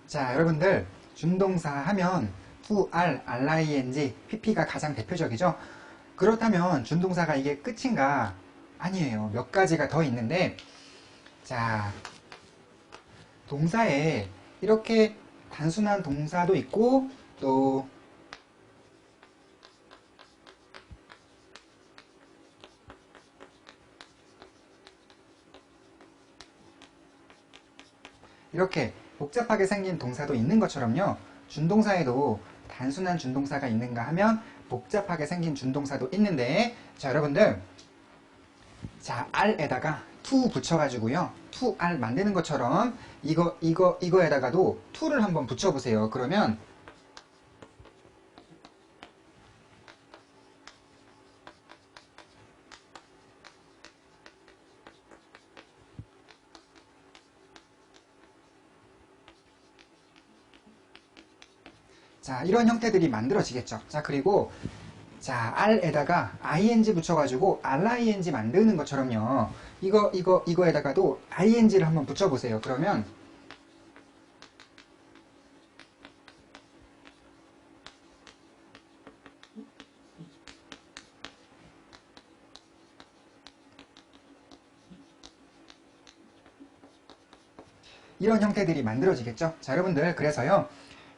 자, 여러분들 준동사 하면 to, are, ing, pp가 가장 대표적이죠. 그렇다면 준동사가 이게 끝인가? 아니에요. 몇 가지가 더 있는데, 자, 동사에 이렇게 단순한 동사도 있고, 또 이렇게 복잡하게 생긴 동사도 있는 것처럼요. 준동사에도 단순한 준동사가 있는가 하면 복잡하게 생긴 준동사도 있는데, 자, 여러분들, 자, r에다가 to 붙여가지고요. to, r 만드는 것처럼 이거에다가도 to를 한번 붙여보세요. 그러면 자, 이런 형태들이 만들어지겠죠. 자, 그리고 자, r에다가 ing 붙여가지고 ring 만드는 것처럼요. 이거에다가도 ing를 한번 붙여보세요. 그러면 이런 형태들이 만들어지겠죠. 자, 여러분들, 그래서요.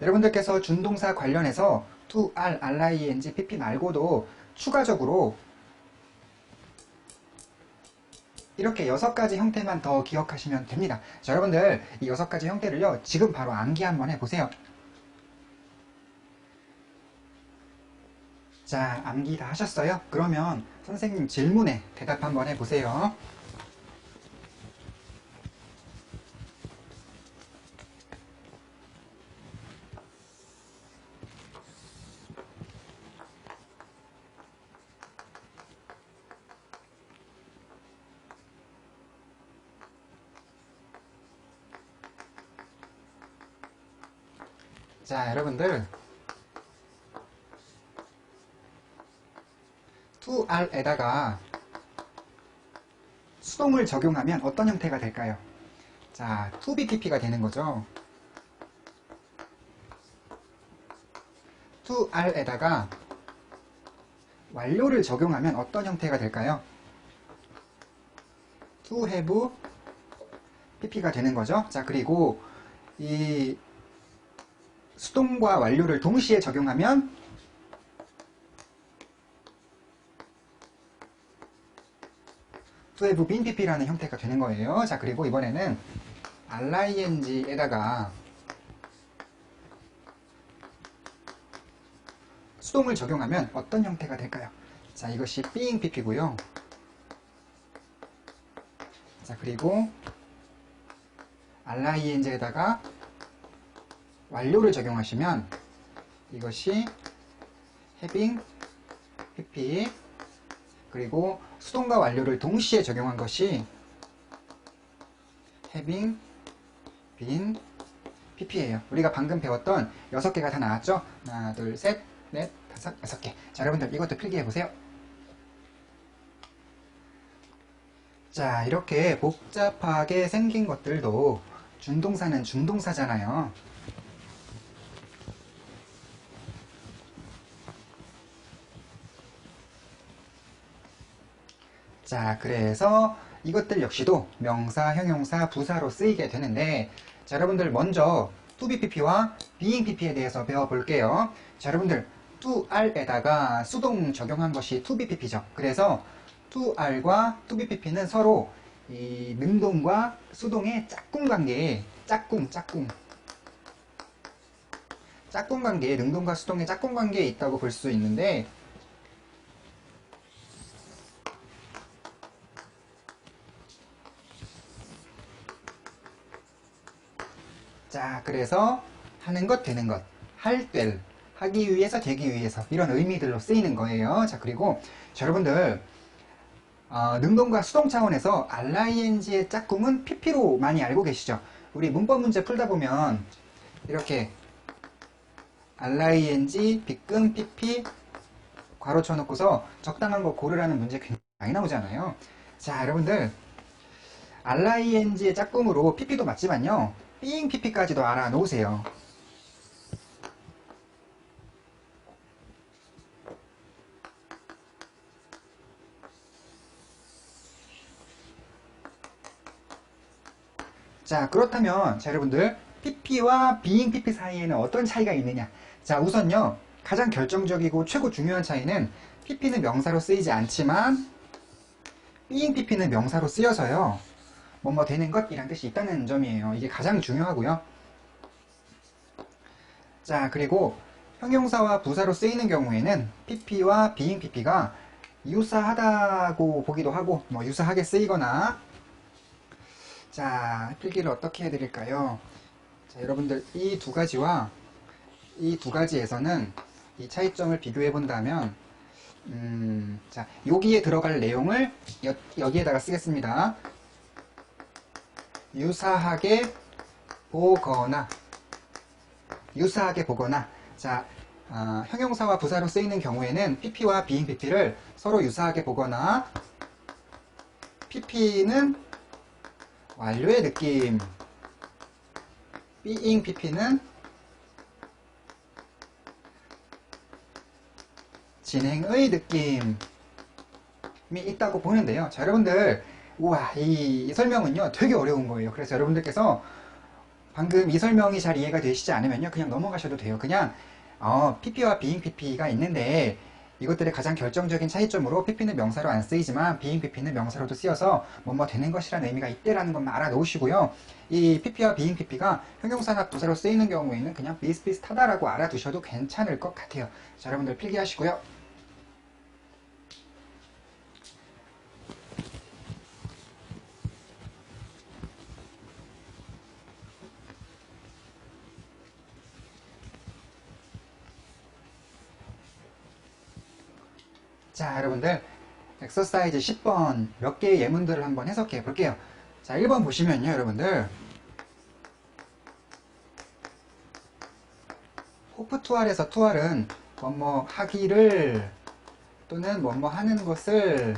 여러분들께서 준동사 관련해서 to, are, ring, pp 말고도 추가적으로 이렇게 6가지 형태만 더 기억하시면 됩니다. 자, 여러분들 이 6가지 형태를요. 지금 바로 암기 한번 해보세요. 자, 암기 다 하셨어요? 그러면 선생님 질문에 대답 한번 해보세요. 자, 여러분들 to, are에다가 수동을 적용하면 어떤 형태가 될까요? 자, to be pp가 되는 거죠. to, are에다가 완료를 적용하면 어떤 형태가 될까요? to have pp가 되는 거죠. 자, 그리고 이 수동과 완료를 동시에 적용하면 to have been pp라는 형태가 되는 거예요. 자, 그리고 이번에는 ring에다가 수동을 적용하면 어떤 형태가 될까요? 자, 이것이 being pp고요. 자, 그리고 ring에다가 완료를 적용하시면 이것이 having pp, 그리고 수동과 완료를 동시에 적용한 것이 having been pp예요. 우리가 방금 배웠던 6개가 다 나왔죠? 하나, 둘, 셋, 넷, 다섯, 6개. 자, 여러분들 이것도 필기해보세요. 자, 이렇게 복잡하게 생긴 것들도 준동사는 준동사잖아요. 자, 그래서 이것들 역시도 명사, 형용사, 부사로 쓰이게 되는데, 자, 여러분들 먼저 to be pp와 being pp에 대해서 배워볼게요. 자, 여러분들 to, are에다가 수동 적용한 것이 to be pp죠. 그래서 to, are과 to be pp는 서로 이 능동과 수동의 짝꿍 관계에 짝꿍 관계에 능동과 수동의 짝꿍 관계에 있다고 볼 수 있는데, 자, 그래서 하는 것, 되는 것, 할, 될, 하기 위해서, 되기 위해서 이런 의미들로 쓰이는 거예요. 자, 그리고 자, 여러분들 능동과 수동 차원에서 RING의 짝꿍은 PP로 많이 알고 계시죠? 우리 문법 문제 풀다 보면 이렇게 RING, 빗금, PP 괄호 쳐놓고서 적당한 거 고르라는 문제 굉장히 많이 나오잖아요. 자, 여러분들 RING의 짝꿍으로 PP도 맞지만요, being pp까지도 알아놓으세요. 자, 그렇다면 자, 여러분들 pp와 being pp 사이에는 어떤 차이가 있느냐. 자, 우선요 가장 결정적이고 최고 중요한 차이는 pp는 명사로 쓰이지 않지만 being pp는 명사로 쓰여서요 뭐뭐 되는 것 이란 뜻이 있다는 점이에요. 이게 가장 중요하고요. 자, 그리고 형용사와 부사로 쓰이는 경우에는 pp와 being pp가 유사하다고 보기도 하고 뭐 유사하게 쓰이거나. 자, 필기를 어떻게 해드릴까요? 자, 여러분들 이 두 가지와 이 두 가지에서는 이 차이점을 비교해 본다면 자, 여기에 들어갈 내용을 여기에다가 쓰겠습니다. 유사하게 보거나 유사하게 보거나. 자, 형용사와 부사로 쓰이는 경우에는 pp와 being pp를 서로 유사하게 보거나 pp는 완료의 느낌, being pp는 진행의 느낌이 있다고 보는데요. 자, 여러분들 우와, 이 설명은요 되게 어려운 거예요. 그래서 여러분들께서 방금 이 설명이 잘 이해가 되시지 않으면요 그냥 넘어가셔도 돼요. 그냥 pp와 being pp가 있는데 이것들의 가장 결정적인 차이점으로 pp는 명사로 안 쓰이지만 being pp는 명사로도 쓰여서 뭐뭐 되는 것이라는 의미가 있대라는 것만 알아놓으시고요. 이 pp와 being pp가 형용사나 부사로 쓰이는 경우에는 그냥 비슷비슷하다라고 알아두셔도 괜찮을 것 같아요. 자, 여러분들 필기하시고요. 자, 여러분들 엑서사이즈 10번 몇 개의 예문들을 한번 해석해 볼게요. 자, 1번 보시면요 여러분들 호프 투알에서 투알은 뭐뭐 하기를 또는 뭐뭐 하는 것을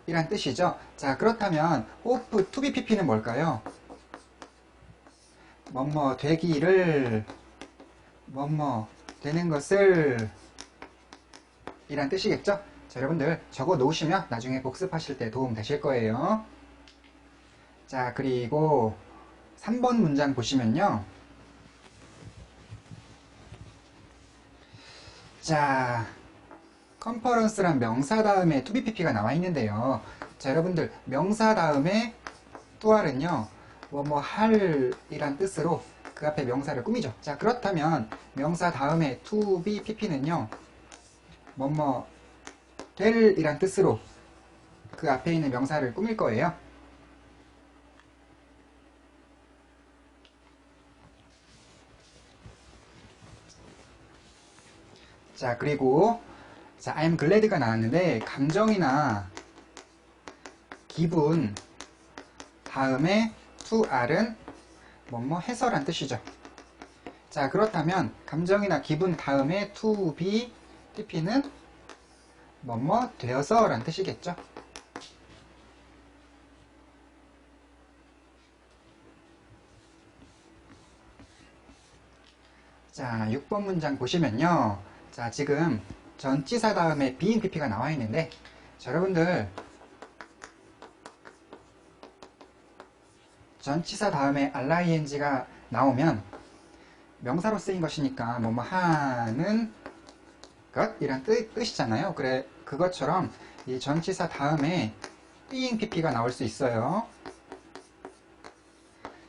이란 뜻이죠. 자, 그렇다면 호프 투비 pp는 뭘까요? 뭐뭐 되기를 뭐뭐 되는 것을 이란 뜻이겠죠? 자, 여러분들 적어 놓으시면 나중에 복습하실 때 도움 되실 거예요. 자, 그리고 3번 문장 보시면요. 자, 컨퍼런스란 명사 다음에 to be pp가 나와 있는데요. 자, 여러분들 명사 다음에 또할은요 뭐뭐 할 이란 뜻으로 그 앞에 명사를 꾸미죠. 자, 그렇다면 명사 다음에 to be pp는요 뭐뭐 될 이란 뜻으로 그 앞에 있는 명사를 꾸밀 거예요. 자, 그리고 자, I'm glad가 나왔는데 감정이나 기분 다음에 to are은 뭐뭐 해서란 뜻이죠. 자, 그렇다면 감정이나 기분 다음에 to be pp는 뭐뭐 되어서 란 뜻이겠죠. 자, 6번 문장 보시면요. 자, 지금 전치사 다음에 being pp가 나와 있는데 자, 여러분들 전치사 다음에 ing가 나오면 명사로 쓰인 것이니까 뭐뭐 하는 것 이란 뜻이잖아요. 그래, 그것처럼 이 전치사 다음에 being pp가 나올 수 있어요.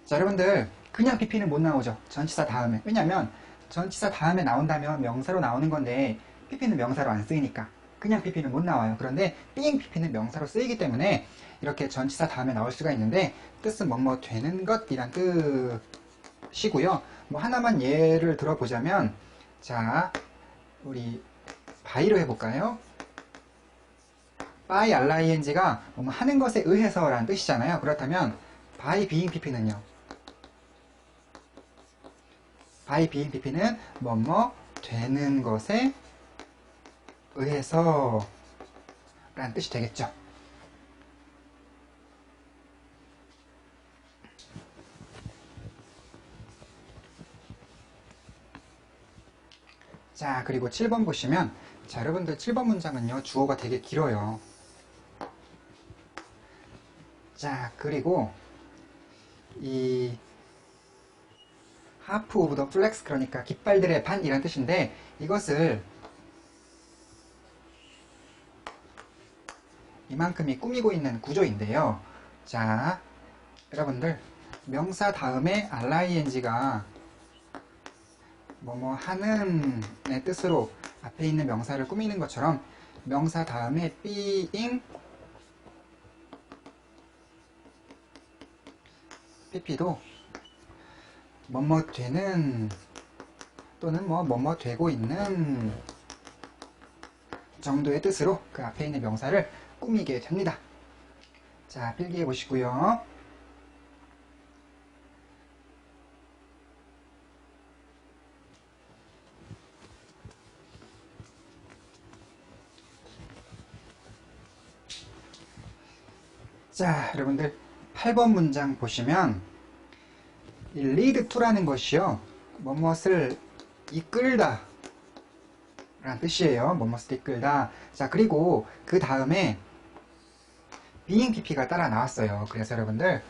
자, 여러분들 그냥 pp는 못 나오죠. 전치사 다음에. 왜냐면 전치사 다음에 나온다면 명사로 나오는 건데 pp는 명사로 안 쓰이니까 그냥 pp는 못 나와요. 그런데 being pp는 명사로 쓰이기 때문에 이렇게 전치사 다음에 나올 수가 있는데 뜻은 뭐뭐 되는 것 이란 뜻이고요. 뭐 하나만 예를 들어보자면 자, 우리 by로 해볼까요? by ing가 뭐뭐 하는 것에 의해서 라는 뜻이잖아요. 그렇다면 by being pp는요 by being pp는 뭐뭐 되는 것에 의해서 라는 뜻이 되겠죠. 자, 그리고 7번 보시면, 자, 여러분들 7번 문장은요, 주어가 되게 길어요. 자, 그리고 이 half of the flags, 그러니까 깃발들의 반이란 뜻인데, 이것을 이만큼이 꾸미고 있는 구조인데요. 자, 여러분들 명사 다음에 ing가 뭐뭐 하는의 뜻으로 앞에 있는 명사를 꾸미는 것처럼 명사 다음에 being, pp도 뭐뭐 되는 또는 뭐뭐 되고 있는 정도의 뜻으로 그 앞에 있는 명사를 꾸미게 됩니다. 자, 필기해 보시고요. 자, 여러분들 8번 문장 보시면 이 lead to라는 것이요, 뭐뭇을 이끌다 라는 뜻이에요. 뭐뭇을 이끌다. 자, 그리고 그 다음에 being pp가 따라 나왔어요. 그래서 여러분들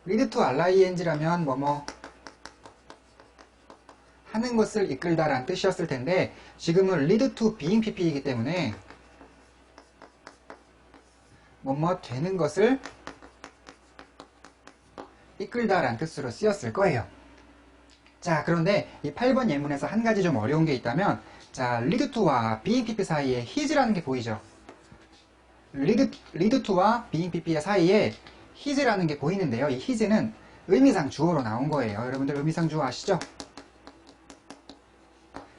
lead to ing라면 뭐뭐 하는 것을 이끌다 라는 뜻이었을 텐데, 지금은 lead to being pp이기 때문에 뭐뭐 되는 것을 이끌다 라는 뜻으로 쓰였을 거예요. 자, 그런데 이 8번 예문에서 한 가지 좀 어려운 게 있다면, 자, lead to와 being pp 사이에 his라는 게 보이죠? lead to와 being pp 사이에 his라는 게 보이는데요. 이 his는 의미상 주어로 나온 거예요. 여러분들 의미상 주어 아시죠?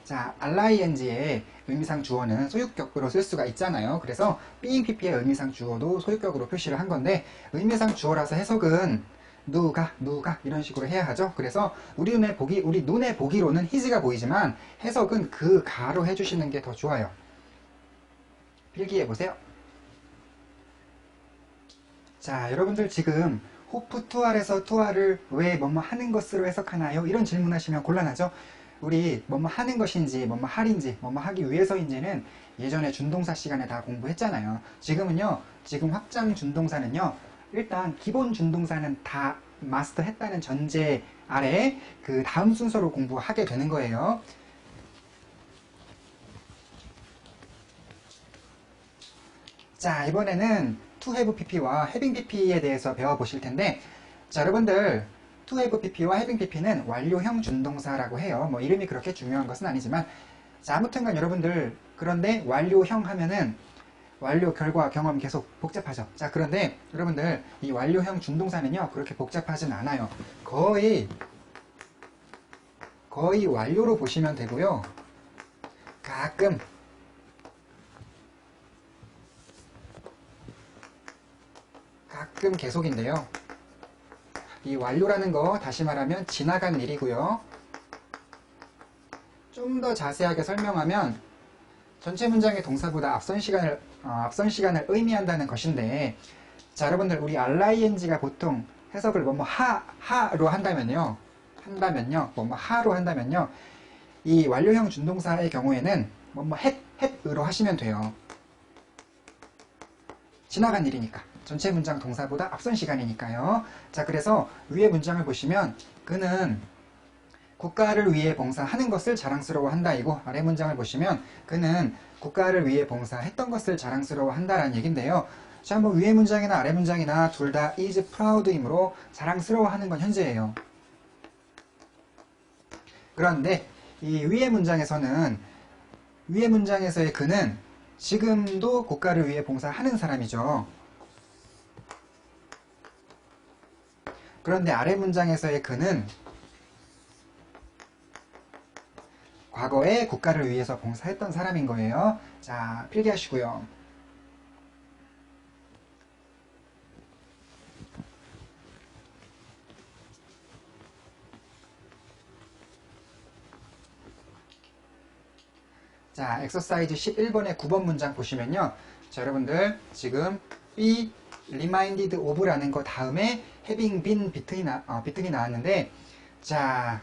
자, ing의 의미상 주어는 소유격으로 쓸 수가 있잖아요. 그래서 being pp의 의미상 주어도 소유격으로 표시를 한 건데, 의미상 주어라서 해석은 누가 이런 식으로 해야 하죠. 그래서 우리 눈에 보기로는 his가 보이지만 해석은 그 가로 해주시는 게 더 좋아요. 필기해 보세요. 자, 여러분들 지금 hope to에서 to를 왜 뭐뭐 하는 것으로 해석하나요? 이런 질문하시면 곤란하죠. 우리 뭐뭐 하는 것인지 뭐뭐 할인지 뭐뭐 하기 위해서인지는 예전에 준동사 시간에 다 공부했잖아요. 지금 확장 준동사는요, 일단 기본 준동사는 다 마스터했다는 전제 아래 그 다음 순서로 공부하게 되는 거예요. 자, 이번에는 to have pp와 having pp에 대해서 배워보실 텐데, 자, 여러분들 to have pp와 having pp는 완료형 준동사라고 해요. 뭐 이름이 그렇게 중요한 것은 아니지만, 자, 아무튼간 여러분들, 그런데 완료형 하면은 완료, 결과, 경험 계속 복잡하죠. 자, 그런데 여러분들 이 완료형 준동사는요, 그렇게 복잡하진 않아요. 거의 완료로 보시면 되고요. 가끔 계속인데요. 이 완료라는 거 다시 말하면 지나간 일이고요. 좀 더 자세하게 설명하면 전체 문장의 동사보다 앞선 시간을 의미한다는 것인데, 자, 여러분들 우리 ing가 보통 해석을 뭐뭐 하로 한다면요, 뭐뭐 하로 한다면요, 이 완료형 준동사의 경우에는 뭐뭐 했으로 하시면 돼요. 지나간 일이니까. 전체 문장 동사보다 앞선 시간이니까요. 자, 그래서 위에 문장을 보시면 그는 국가를 위해 봉사하는 것을 자랑스러워한다 이고, 아래 문장을 보시면 그는 국가를 위해 봉사했던 것을 자랑스러워한다라는 얘긴데요. 자, 뭐 위에 문장이나 아래 문장이나 둘 다 is proud이므로 자랑스러워하는 건 현재예요. 그런데 이 위에 문장에서의 그는 지금도 국가를 위해 봉사하는 사람이죠. 그런데 아래 문장에서의 그는 과거에 국가를 위해서 봉사했던 사람인 거예요. 자, 필기하시고요. 자, 엑서사이즈 11번의 9번 문장 보시면요. 자, 여러분들 지금 be reminded of라는 거 다음에 having been between이 나왔는데, 자,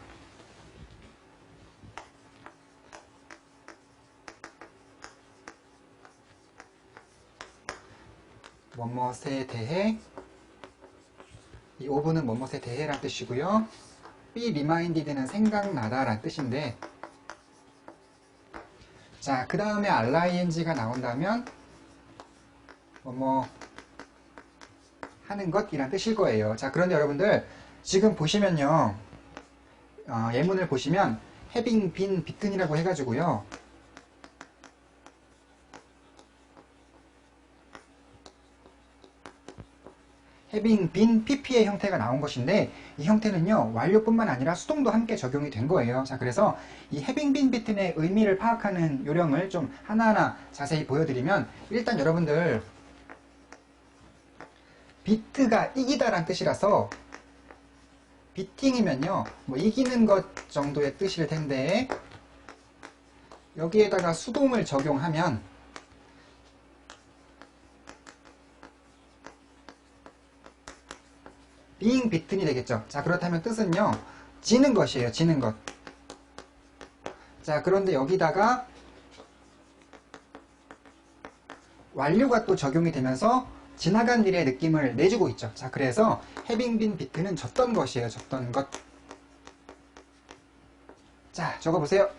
뭐뭐에 대해, 이 of는 뭐뭐에 대해란 뜻이고요. be reminded는 생각나다 란 뜻인데, 자, 그 다음에 RING가 나온다면 뭐뭐 하는 것이란 뜻일 거예요. 자, 그런데 여러분들 지금 보시면요, 예문을 보시면 having been between이라고 해가지고요, having been pp의 형태가 나온 것인데, 이 형태는요 완료뿐만 아니라 수동도 함께 적용이 된 거예요. 자, 그래서 이 having been between의 의미를 파악하는 요령을 좀 하나하나 자세히 보여드리면, 일단 여러분들 비트가 이기다 란 뜻이라서 비팅이면요 뭐 이기는 것 정도의 뜻일 텐데, 여기에다가 수동을 적용하면 being beaten이 되겠죠. 자, 그렇다면 뜻은요 지는 것이에요. 지는 것. 자, 그런데 여기다가 완료가 또 적용이 되면서 지나간 일의 느낌을 내주고 있죠. 자, 그래서 having been beaten은 졌던 것이에요. 졌던 것. 자, 적어보세요.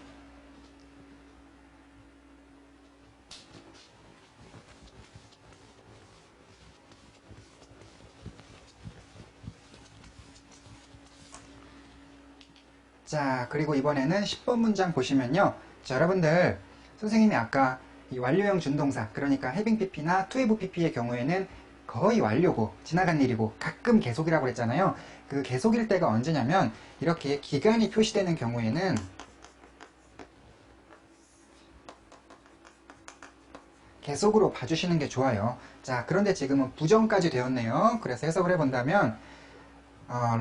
자, 그리고 이번에는 10번 문장 보시면요, 자, 여러분들 선생님이 아까 이 완료형 준동사, 그러니까 having pp나 to have pp의 경우에는 거의 완료고 지나간 일이고 가끔 계속이라고 그랬잖아요. 그 계속일 때가 언제냐면 이렇게 기간이 표시되는 경우에는 계속으로 봐주시는 게 좋아요. 자, 그런데 지금은 부정까지 되었네요. 그래서 해석을 해본다면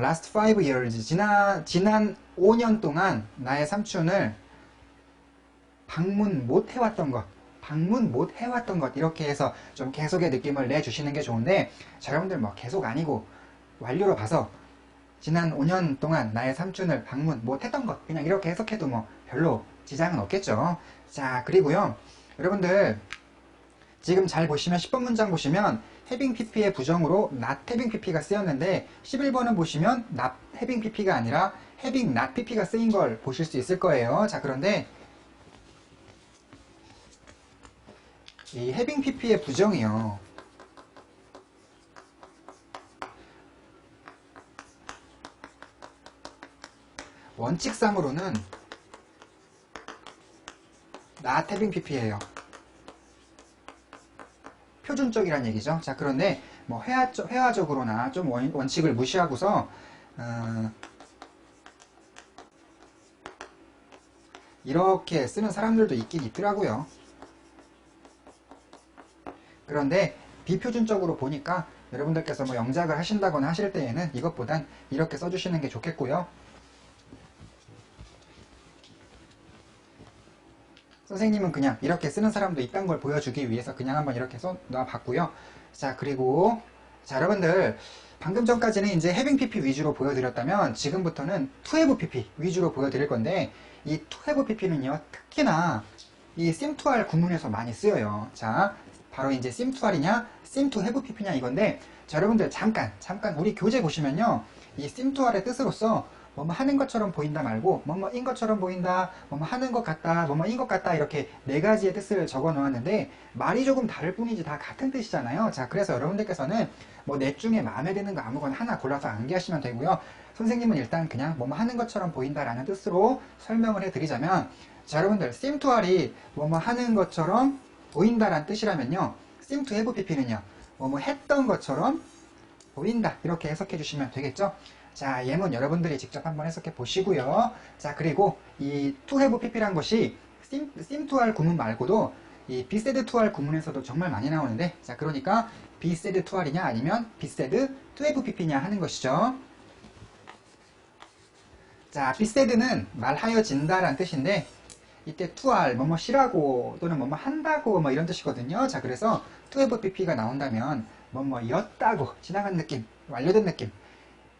last 5 years, 지난 5년 동안 나의 삼촌을 방문 못 해왔던 것, 이렇게 해서 좀 계속의 느낌을 내주시는 게 좋은데, 자, 여러분들 뭐 계속 아니고 완료로 봐서 지난 5년 동안 나의 삼촌을 방문 못 했던 것, 그냥 이렇게 해석해도 뭐 별로 지장은 없겠죠. 자, 그리고요 여러분들 지금 잘 보시면 10번 문장 보시면 having pp의 부정으로 not having pp가 쓰였는데, 11번은 보시면 not having pp가 아니라 having not pp가 쓰인 걸 보실 수 있을 거예요. 자, 그런데 이 having pp의 부정이요, 원칙상으로는 not having pp예요. 표준적이란 얘기죠. 자, 그런데 뭐 회화적으로나 좀 원칙을 무시하고서 이렇게 쓰는 사람들도 있긴 있더라고요. 그런데 비표준적으로 보니까 여러분들께서 뭐 영작을 하신다거나 하실 때에는 이것보단 이렇게 써주시는 게 좋겠고요. 선생님은 그냥 이렇게 쓰는 사람도 있다는 걸 보여주기 위해서 그냥 한번 이렇게 써놔봤고요. 자, 그리고 자, 여러분들 방금 전까지는 이제 having pp 위주로 보여드렸다면 지금부터는 to have pp 위주로 보여드릴 건데, 이 to have pp는요 특히나 이 seem to 할 구문에서 많이 쓰여요. 자, 바로 이제 seem to 할이냐 seem to have pp냐 이건데, 자, 여러분들 잠깐 우리 교재 보시면요, 이 seem to 할의 뜻으로서 뭐뭐 하는 것처럼 보인다 말고 뭐뭐인 것처럼 보인다, 뭐뭐 하는 것 같다, 뭐뭐인 것 같다, 이렇게 네 가지의 뜻을 적어 놓았는데 말이 조금 다를 뿐이지 다 같은 뜻이잖아요. 자, 그래서 여러분들께서는 뭐 넷 중에 마음에 드는 거 아무거나 하나 골라서 암기하시면 되고요. 선생님은 일단 그냥 뭐뭐 하는 것처럼 보인다 라는 뜻으로 설명을 해드리자면, 자, 여러분들 seem to 할이 뭐뭐 하는 것처럼 보인다 라는 뜻이라면요, seem to have pp는요 뭐뭐 했던 것처럼 보인다, 이렇게 해석해 주시면 되겠죠. 자, 예문 여러분들이 직접 한번 해석해 보시고요. 자, 그리고 이 to have pp란 것이 seem to 할 구문 말고도 이 be said to 할 구문에서도 정말 많이 나오는데, 자, 그러니까 be said to 할이냐 아니면 be said to have pp냐 하는 것이죠. 자, be said는 말하여진다 라는 뜻인데, 이때 to 할, 뭐뭐 시라고 또는 뭐뭐 한다고 뭐 이런 뜻이거든요. 자, 그래서 to have pp가 나온다면 뭐뭐였다고, 지나간 느낌, 완료된 느낌,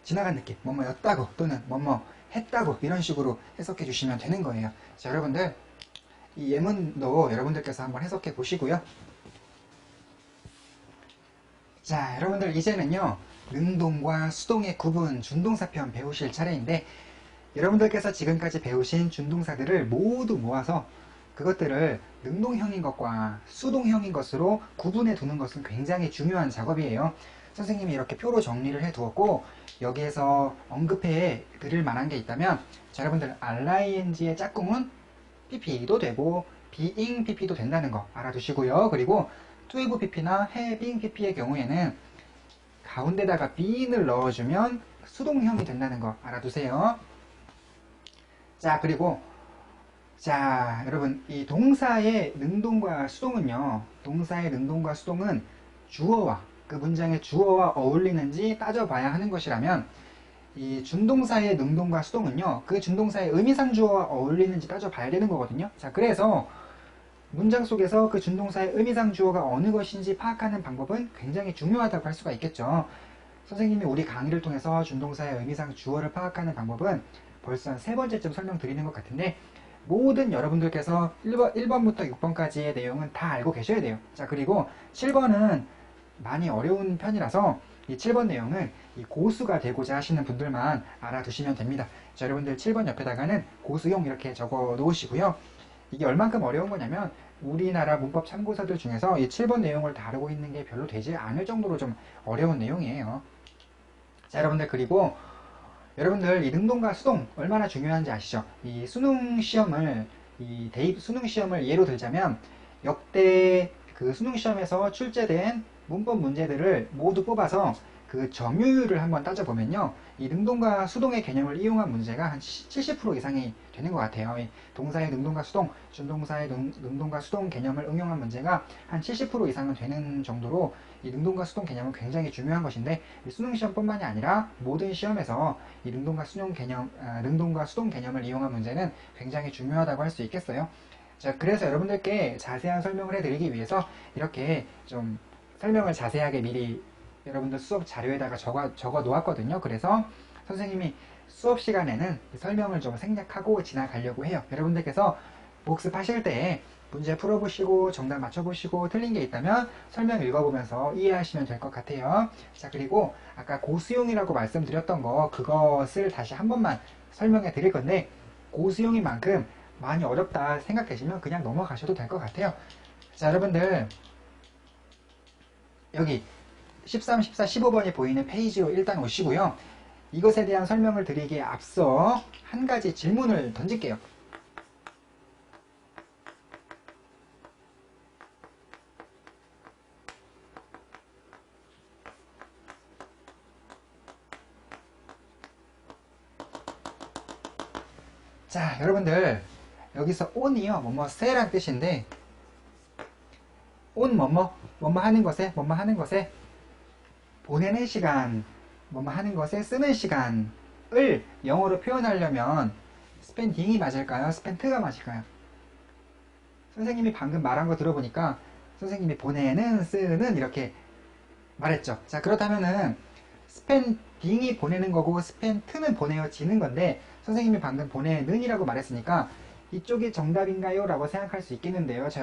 지나간 느낌, 뭐뭐였다고 또는 뭐뭐 했다고 이런 식으로 해석해 주시면 되는 거예요. 자, 여러분들 이 예문도 여러분들께서 한번 해석해 보시고요. 자, 여러분들 이제는요 능동과 수동의 구분 준동사편 배우실 차례인데, 여러분들께서 지금까지 배우신 준동사들을 모두 모아서 그것들을 능동형인 것과 수동형인 것으로 구분해 두는 것은 굉장히 중요한 작업이에요. 선생님이 이렇게 표로 정리를 해 두었고, 여기에서 언급해 드릴 만한 게 있다면, 자, 여러분들 RING의 짝꿍은 PP도 되고 being PP도 된다는 거 알아두시고요. 그리고 to have PP나 having PP의 경우에는 가운데다가 being을 넣어주면 수동형이 된다는 거 알아두세요. 자, 그리고 자, 여러분 이 동사의 능동과 수동은요, 동사의 능동과 수동은 주어와 그 문장의 주어와 어울리는지 따져봐야 하는 것이라면, 이 준동사의 능동과 수동은요 그 준동사의 의미상 주어와 어울리는지 따져봐야 되는 거거든요. 자, 그래서 문장 속에서 그 준동사의 의미상 주어가 어느 것인지 파악하는 방법은 굉장히 중요하다고 할 수가 있겠죠. 선생님이 우리 강의를 통해서 준동사의 의미상 주어를 파악하는 방법은 벌써 3번째쯤 설명드리는 것 같은데, 모든 여러분들께서 1번부터 6번까지의 내용은 다 알고 계셔야 돼요. 자, 그리고 7번은 많이 어려운 편이라서 이 7번 내용은 이 고수가 되고자 하시는 분들만 알아두시면 됩니다. 자, 여러분들 7번 옆에다가는 고수용 이렇게 적어 놓으시고요. 이게 얼만큼 어려운 거냐면, 우리나라 문법 참고서들 중에서 이 7번 내용을 다루고 있는 게 별로 되지 않을 정도로 좀 어려운 내용이에요. 자, 여러분들 그리고 여러분들 이 능동과 수동 얼마나 중요한지 아시죠? 이 수능 시험을, 이 대입 수능 시험을 예로 들자면, 역대 그 수능 시험에서 출제된 문법 문제들을 모두 뽑아서 그 점유율을 한번 따져보면요, 이 능동과 수동의 개념을 이용한 문제가 한 70% 이상이 되는 것 같아요. 이 동사의 능동과 수동, 준동사의 능동과 수동 개념을 응용한 문제가 한 70% 이상은 되는 정도로 이 능동과 수동 개념은 굉장히 중요한 것인데, 이 수능 시험뿐만이 아니라 모든 시험에서 이 능동과 수동 개념을 이용한 문제는 굉장히 중요하다고 할 수 있겠어요. 자, 그래서 여러분들께 자세한 설명을 해드리기 위해서 이렇게 좀 설명을 자세하게 미리 여러분들 수업 자료에다가 적어 놓았거든요. 그래서 선생님이 수업 시간에는 설명을 좀 생략하고 지나가려고 해요. 여러분들께서 복습하실 때 문제 풀어보시고 정답 맞춰보시고 틀린 게 있다면 설명 읽어보면서 이해하시면 될 것 같아요. 자, 그리고 아까 고수용이라고 말씀드렸던 거, 그것을 다시 한 번만 설명해 드릴 건데, 고수용인 만큼 많이 어렵다 생각되시면 그냥 넘어가셔도 될 것 같아요. 자, 여러분들 여기 13, 14, 15번이 보이는 페이지로 일단 오시고요. 이것에 대한 설명을 드리기에 앞서 한 가지 질문을 던질게요. 자, 여러분들 여기서 on이요, 세란 뜻인데, on 뭐뭐 하는 것에, 보내는 시간, 하는 것에 쓰는 시간을 영어로 표현하려면 spending이 맞을까요? spent가 맞을까요? 선생님이 방금 말한 거 들어보니까 선생님이 보내는, 쓰는 이렇게 말했죠. 자, 그렇다면은 spending이 보내는 거고 spent는 보내어지는 건데, 선생님이 방금 보내는이라고 말했으니까 이쪽이 정답인가요? 라고 생각할 수 있겠는데요. 자,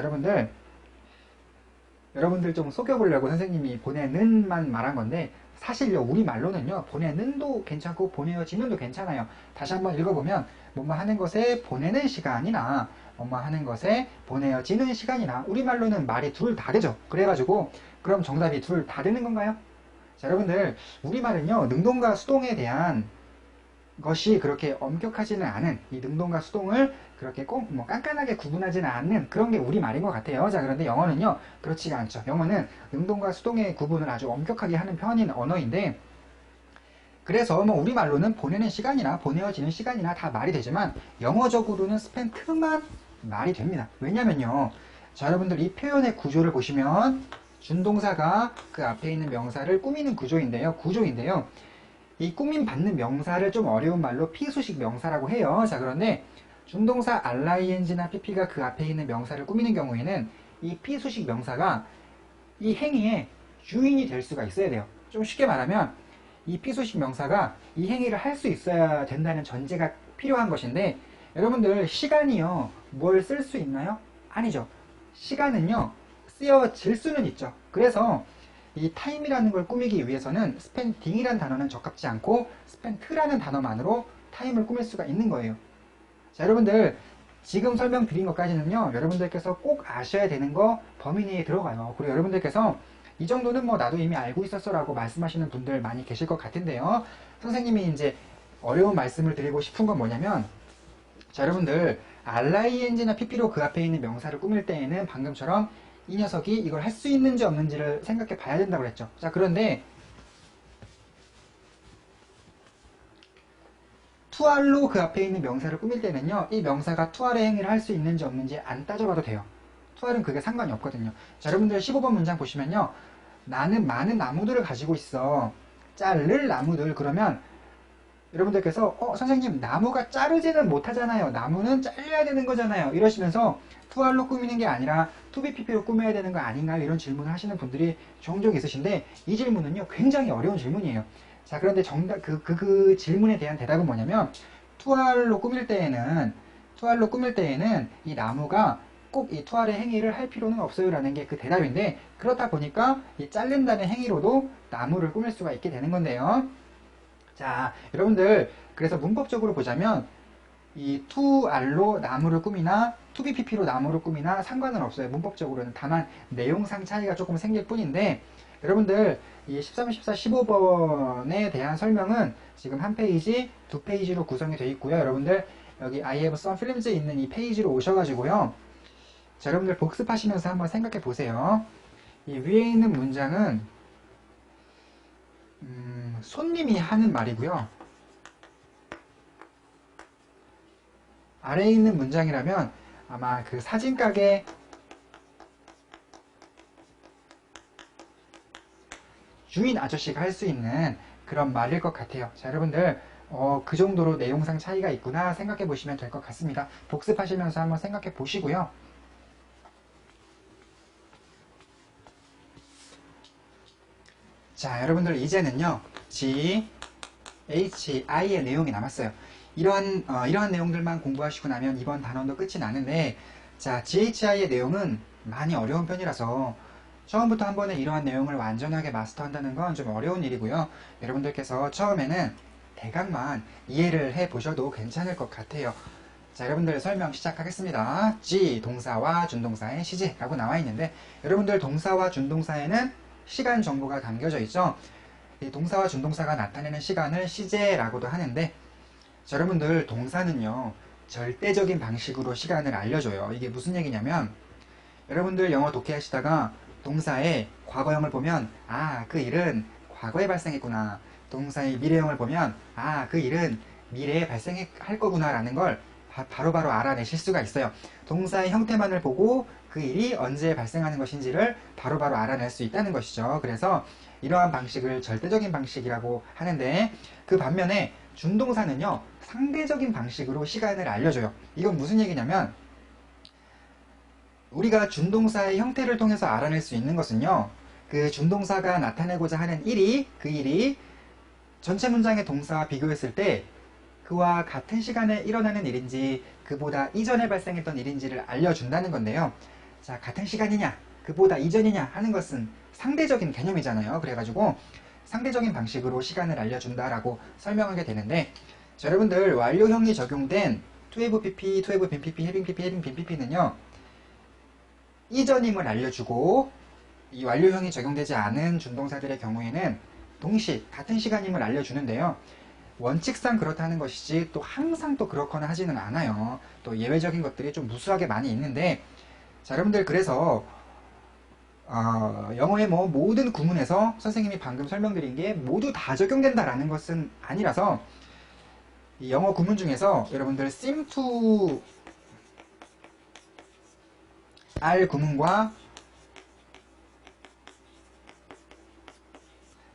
여러분들 좀 속여보려고 선생님이 보내는만 말한 건데, 사실요 우리말로는요 보내는도 괜찮고 보내어지는도 괜찮아요. 다시 한번 읽어보면 뭐뭐 하는 것에 보내는 시간이나 뭐뭐 하는 것에 보내어지는 시간이나, 우리말로는 말이 둘 다르죠. 그래가지고 그럼 정답이 둘 다르는 건가요? 자, 여러분들 우리말은요 능동과 수동에 대한 것이 그렇게 엄격하지는 않은, 이 능동과 수동을 그렇게 꼭 깐깐하게 구분하지는 않는 그런 게 우리말인 것 같아요. 자, 그런데 영어는요 그렇지가 않죠. 영어는 능동과 수동의 구분을 아주 엄격하게 하는 편인 언어인데, 그래서 우리말로는 보내는 시간이나 보내어지는 시간이나 다 말이 되지만 영어적으로는 spent만 말이 됩니다. 왜냐면요, 자, 여러분들 이 표현의 구조를 보시면 준동사가 그 앞에 있는 명사를 꾸미는 구조인데요. 이 꾸밈 받는 명사를 좀 어려운 말로 피수식 명사라고 해요. 자, 그런데 준동사 RING나 PP가 그 앞에 있는 명사를 꾸미는 경우에는 이 피수식 명사가 이 행위에 주인이 될 수가 있어야 돼요. 좀 쉽게 말하면 이 피소식 명사가 이 행위를 할 수 있어야 된다는 전제가 필요한 것인데, 여러분들 시간이요 뭘 쓸 수 있나요? 아니죠. 시간은요 쓰여질 수는 있죠. 그래서 이 타임이라는 걸 꾸미기 위해서는 스펜딩이라는 단어는 적합지 않고 스펜트라는 단어만으로 타임을 꾸밀 수가 있는 거예요. 자, 여러분들 지금 설명드린 것까지는요 여러분들께서 꼭 아셔야 되는 거 범위 내에 들어가요. 그리고 여러분들께서 이 정도는 뭐 나도 이미 알고 있었어 라고 말씀하시는 분들 많이 계실 것 같은데요. 선생님이 이제 어려운 말씀을 드리고 싶은 건 뭐냐면, 자, 여러분들 RING나 PP로 그 앞에 있는 명사를 꾸밀 때에는 방금처럼 이 녀석이 이걸 할 수 있는지 없는지를 생각해 봐야 된다고 그랬죠. 자, 그런데 투알로 그 앞에 있는 명사를 꾸밀 때는요 이 명사가 투알의 행위를 할 수 있는지 없는지 안 따져봐도 돼요. 투알은 그게 상관이 없거든요. 자, 여러분들 15번 문장 보시면요, 나는 많은 나무들을 가지고 있어. 자를 나무들. 그러면 여러분들께서 선생님 나무가 자르지는 못하잖아요. 나무는 잘려야 되는 거잖아요. 이러시면서 투알로 꾸미는 게 아니라 투비피피로 꾸며야 되는 거 아닌가요? 이런 질문을 하시는 분들이 종종 있으신데, 이 질문은요 굉장히 어려운 질문이에요. 자, 그런데 정답 그 질문에 대한 대답은 뭐냐면, 투알로 꾸밀 때에는 이 나무가 꼭 이 투알의 행위를 할 필요는 없어요 라는 게 그 대답인데, 그렇다 보니까 이 자른다는 행위로도 나무를 꾸밀 수가 있게 되는 건데요. 자, 여러분들 그래서 문법적으로 보자면 이 투알로 나무를 꾸미나 투비피피로 나무를 꾸미나 상관은 없어요. 문법적으로는. 다만 내용상 차이가 조금 생길 뿐인데, 여러분들 이 13, 14, 15번에 대한 설명은 지금 한 페이지, 두 페이지로 구성이 되어 있고요. 여러분들 여기 I have some films에 있는 이 페이지로 오셔가지고요, 자, 여러분들 복습하시면서 한번 생각해 보세요. 이 위에 있는 문장은 손님이 하는 말이고요. 아래에 있는 문장이라면 아마 그 사진가게 주인 아저씨가 할 수 있는 그런 말일 것 같아요. 자, 여러분들 그 정도로 내용상 차이가 있구나 생각해 보시면 될 것 같습니다. 복습하시면서 한번 생각해 보시고요. 자, 여러분들 이제는요 GHI의 내용이 남았어요. 이러한 내용들만 공부하시고 나면 이번 단원도 끝이 나는데, 자, GHI의 내용은 많이 어려운 편이라서 처음부터 한 번에 이러한 내용을 완전하게 마스터한다는 건 좀 어려운 일이고요. 여러분들께서 처음에는 대강만 이해를 해 보셔도 괜찮을 것 같아요. 자, 여러분들 설명 시작하겠습니다. G, 동사와 준동사의 시제라고 나와 있는데, 여러분들 동사와 준동사에는 시간 정보가 담겨져 있죠. 이 동사와 준동사가 나타내는 시간을 시제라고도 하는데, 자, 여러분들 동사는요 절대적인 방식으로 시간을 알려줘요. 이게 무슨 얘기냐면, 여러분들 영어 독해하시다가 동사의 과거형을 보면 그 일은 과거에 발생했구나, 동사의 미래형을 보면 그 일은 미래에 발생할 거구나 라는 걸 바로바로 알아내실 수가 있어요. 동사의 형태만을 보고 그 일이 언제 발생하는 것인지를 바로바로 알아낼 수 있다는 것이죠. 그래서 이러한 방식을 절대적인 방식이라고 하는데, 그 반면에 준동사는요 상대적인 방식으로 시간을 알려줘요. 이건 무슨 얘기냐면, 우리가 준동사의 형태를 통해서 알아낼 수 있는 것은요, 그 준동사가 나타내고자 하는 그 일이 전체 문장의 동사와 비교했을 때 그와 같은 시간에 일어나는 일인지 그보다 이전에 발생했던 일인지를 알려준다는 건데요. 자, 같은 시간이냐 그보다 이전이냐 하는 것은 상대적인 개념이잖아요. 그래가지고 상대적인 방식으로 시간을 알려준다라고 설명하게 되는데, 자, 여러분들 완료형이 적용된 to have pp, to have been pp, having pp, having been pp는요 이전임을 알려주고, 이 완료형이 적용되지 않은 준동사들의 경우에는 동시 같은 시간임을 알려주는데요. 원칙상 그렇다는 것이지 또 항상 또 그렇거나 하지는 않아요. 또 예외적인 것들이 좀 무수하게 많이 있는데, 자, 여러분들 그래서 영어의 뭐 모든 구문에서 선생님이 방금 설명드린 게 모두 다 적용된다라는 것은 아니라서, 이 영어 구문 중에서 여러분들 seem to R 구문과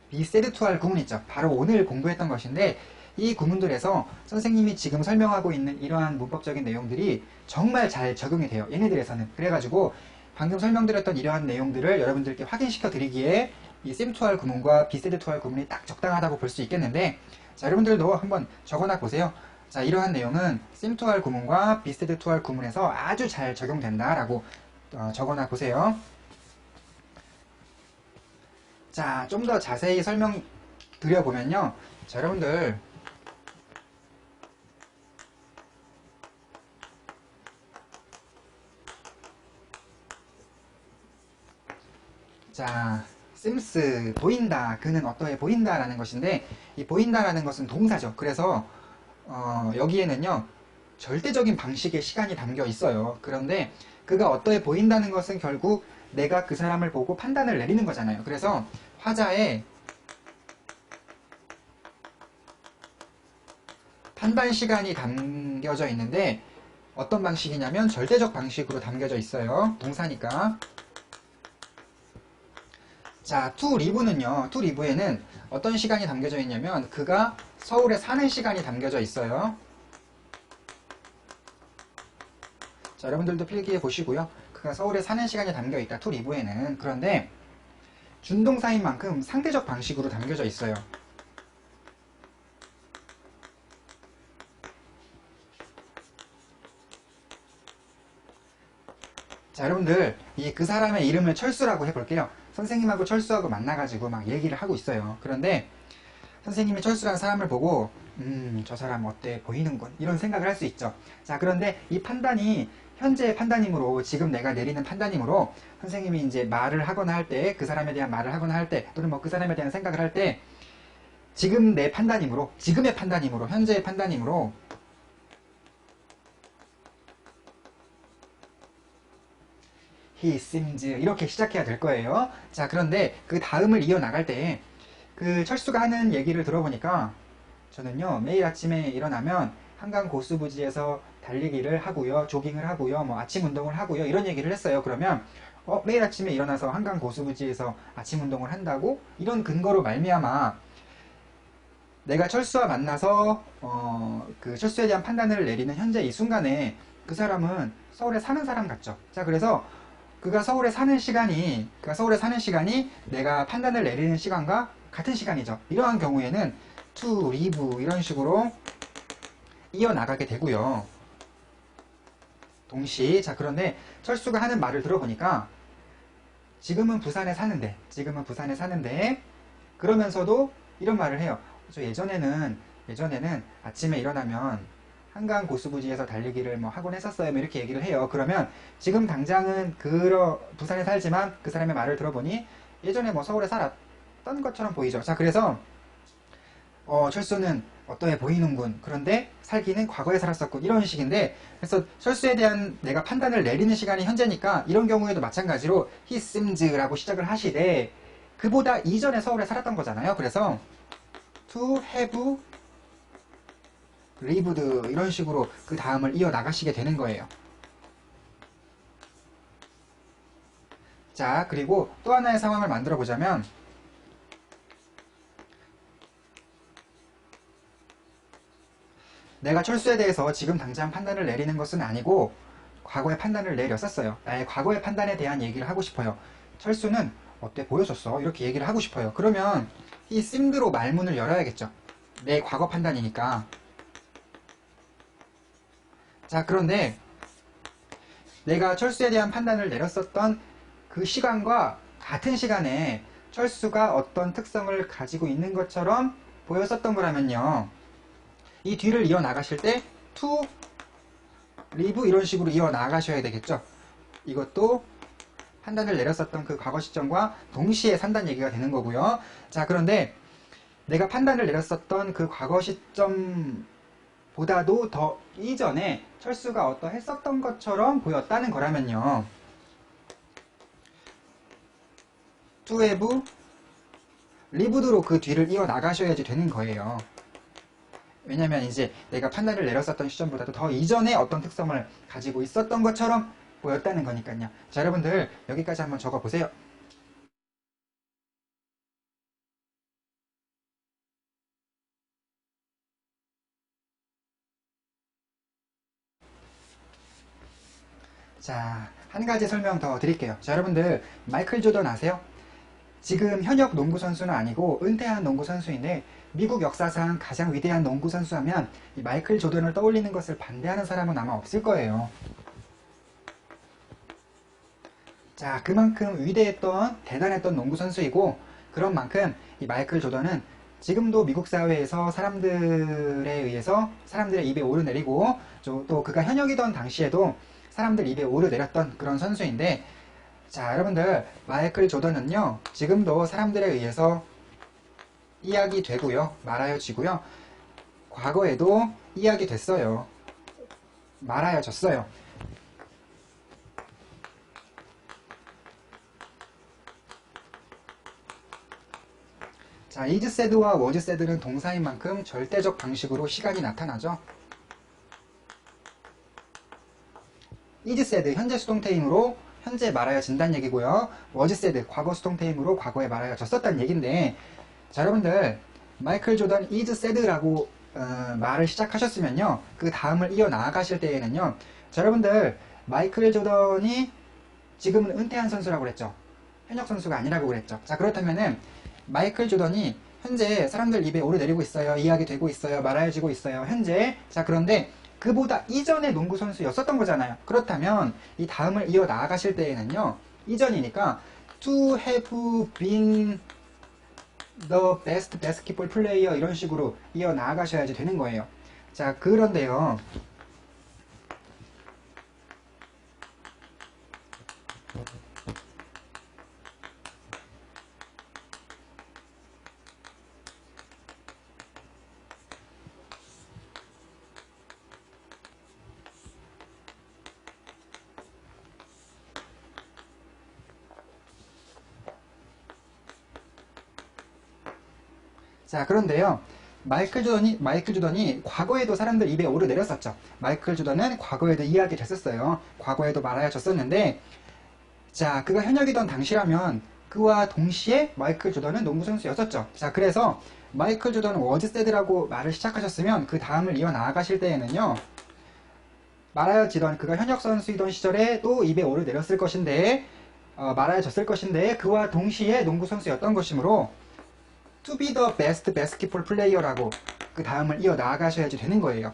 be said to R 구문 있죠. 바로 오늘 공부했던 것인데, 이 구문들에서 선생님이 지금 설명하고 있는 이러한 문법적인 내용들이 정말 잘 적용이 돼요. 얘네들에서는. 그래가지고 방금 설명드렸던 이러한 내용들을 여러분들께 확인시켜 드리기에 이 sim2r 구문과 bsed2r 구문이 딱 적당하다고 볼 수 있겠는데, 자, 여러분들도 한번 적어놔 보세요. 자, 이러한 내용은 sim2r 구문과 bsed2r 구문에서 아주 잘 적용된다라고 적어놔 보세요. 자, 좀 더 자세히 설명드려보면요. 자, 여러분들 자, sims 보인다, 그는 어떠해 보인다 라는 것인데, 이 보인다 라는 것은 동사죠. 그래서 여기에는요 절대적인 방식의 시간이 담겨 있어요. 그런데 그가 어떠해 보인다는 것은 결국 내가 그 사람을 보고 판단을 내리는 거잖아요. 그래서 화자에 판단 시간이 담겨져 있는데 어떤 방식이냐면 절대적 방식으로 담겨져 있어요. 동사니까. 자, to live는요, to live에는 어떤 시간이 담겨져 있냐면 그가 서울에 사는 시간이 담겨져 있어요. 자, 여러분들도 필기해 보시고요. 그가 서울에 사는 시간이 담겨 있다, to live에는. 그런데 준동사인 만큼 상대적 방식으로 담겨져 있어요. 자, 여러분들 이 그 사람의 이름을 철수라고 해볼게요. 선생님하고 철수하고 만나가지고 막 얘기를 하고 있어요. 그런데 선생님이 철수라는 사람을 보고 저 사람 어때 보이는군, 이런 생각을 할 수 있죠. 자, 그런데 이 판단이 현재의 판단이므로, 지금 내가 내리는 판단이므로 선생님이 이제 말을 하거나 할 때, 그 사람에 대한 말을 하거나 할 때, 또는 뭐 그 사람에 대한 생각을 할 때, 지금 내 판단이므로, 지금의 판단이므로, 현재의 판단이므로 he seems 이렇게 시작해야 될 거예요. 자, 그런데 그 다음을 이어나갈 때 그 철수가 하는 얘기를 들어보니까, 저는요 매일 아침에 일어나면 한강 고수부지에서 달리기를 하고요, 조깅을 하고요, 뭐 아침 운동을 하고요, 이런 얘기를 했어요. 그러면 매일 아침에 일어나서 한강 고수부지에서 아침 운동을 한다고? 이런 근거로 말미암아 내가 철수와 만나서 그 철수에 대한 판단을 내리는 현재 이 순간에 그 사람은 서울에 사는 사람 같죠. 자, 그래서 그가 서울에 사는 시간이 내가 판단을 내리는 시간과 같은 시간이죠. 이러한 경우에는 to live 이런 식으로 이어나가게 되고요. 동시. 자, 그런데 철수가 하는 말을 들어보니까 지금은 부산에 사는데 그러면서도 이런 말을 해요. 저 예전에는 아침에 일어나면 한강 고수부지에서 달리기를 뭐 하곤 했었어요, 뭐 이렇게 얘기를 해요. 그러면 지금 당장은 부산에 살지만 그 사람의 말을 들어보니 예전에 뭐 서울에 살았던 것처럼 보이죠. 자, 그래서 철수는 어떠해 보이는군, 그런데 살기는 과거에 살았었군, 이런 식인데, 그래서 철수에 대한 내가 판단을 내리는 시간이 현재니까 이런 경우에도 마찬가지로 he seems 라고 시작을 하시되 그보다 이전에 서울에 살았던 거잖아요. 그래서 to have lived 이런 식으로 그 다음을 이어나가시게 되는 거예요. 자, 그리고 또 하나의 상황을 만들어 보자면, 내가 철수에 대해서 지금 당장 판단을 내리는 것은 아니고 과거에 판단을 내렸었어요. 나의 과거의 판단에 대한 얘기를 하고 싶어요. 철수는 어때 보여줬어, 이렇게 얘기를 하고 싶어요. 그러면 이 seemed로 말문을 열어야겠죠. 내 과거 판단이니까. 자, 그런데 내가 철수에 대한 판단을 내렸었던 그 시간과 같은 시간에 철수가 어떤 특성을 가지고 있는 것처럼 보였었던 거라면요, 이 뒤를 이어나가실 때 to live 이런 식으로 이어나가셔야 되겠죠. 이것도 판단을 내렸었던 그 과거 시점과 동시에 산다는 얘기가 되는 거고요. 자, 그런데 내가 판단을 내렸었던 그 과거 시점보다도 더 이전에 철수가 어떠했었던 것처럼 보였다는 거라면요, to have lived로 그 뒤를 이어나가셔야지 되는 거예요. 왜냐면 이제 내가 판단을 내렸었던 시점보다도 더 이전에 어떤 특성을 가지고 있었던 것처럼 보였다는 거니까요. 자, 여러분들 여기까지 한번 적어보세요. 자, 한 가지 설명 더 드릴게요. 자, 여러분들 마이클 조던 아세요? 지금 현역 농구 선수는 아니고 은퇴한 농구 선수인데 미국 역사상 가장 위대한 농구 선수 하면 이 마이클 조던을 떠올리는 것을 반대하는 사람은 아마 없을 거예요. 자, 그만큼 위대했던 대단했던 농구 선수이고 그런 만큼 이 마이클 조던은 지금도 미국 사회에서 사람들에 의해서 사람들의 입에 오르내리고 또 그가 현역이던 당시에도 사람들 입에 오르내렸던 그런 선수인데, 자, 여러분들 마이클 조던은요 지금도 사람들에 의해서 이야기되고요 말하여지고요, 과거에도 이야기됐어요, 말하여졌어요. 자, is said와 was said는 동사인 만큼 절대적 방식으로 시간이 나타나죠. is said 현재 수동태이므로 현재 말하여진다는 얘기고요. was said 과거 수동태이므로 과거에 말하여졌었다는 얘기인데, 자, 여러분들 마이클 조던 is said라고 말을 시작하셨으면요 그 다음을 이어나가실 때에는요, 자, 여러분들 마이클 조던이 지금은 은퇴한 선수라고 그랬죠. 현역 선수가 아니라고 그랬죠. 자, 그렇다면은 마이클 조던이 현재 사람들 입에 오르내리고 있어요, 이야기되고 있어요, 말하여지고 있어요, 현재. 자, 그런데 그보다 이전의 농구 선수였었던 거잖아요. 그렇다면 이 다음을 이어나가실 때에는요 이전이니까 to have been the best basketball player 이런 식으로 이어나가셔야지 되는 거예요. 자, 그런데요, 자, 그런데요, 마이클 조던이 과거에도 사람들 입에 오르내렸었죠. 마이클 조던은 과거에도 이야기 됐었어요. 과거에도 말하여졌었는데, 자, 그가 현역이던 당시라면 그와 동시에 마이클 조던은 농구 선수였었죠. 자, 그래서 마이클 조던 was said라고 말을 시작하셨으면 그 다음을 이어나가실 때에는요 말하여지던 그가 현역 선수이던 시절에 또 입에 오르내렸을 것인데 말하여졌을 것인데 그와 동시에 농구 선수였던 것이므로 to be the best basketball player라고 그 다음을 이어나가셔야지 되는 거예요.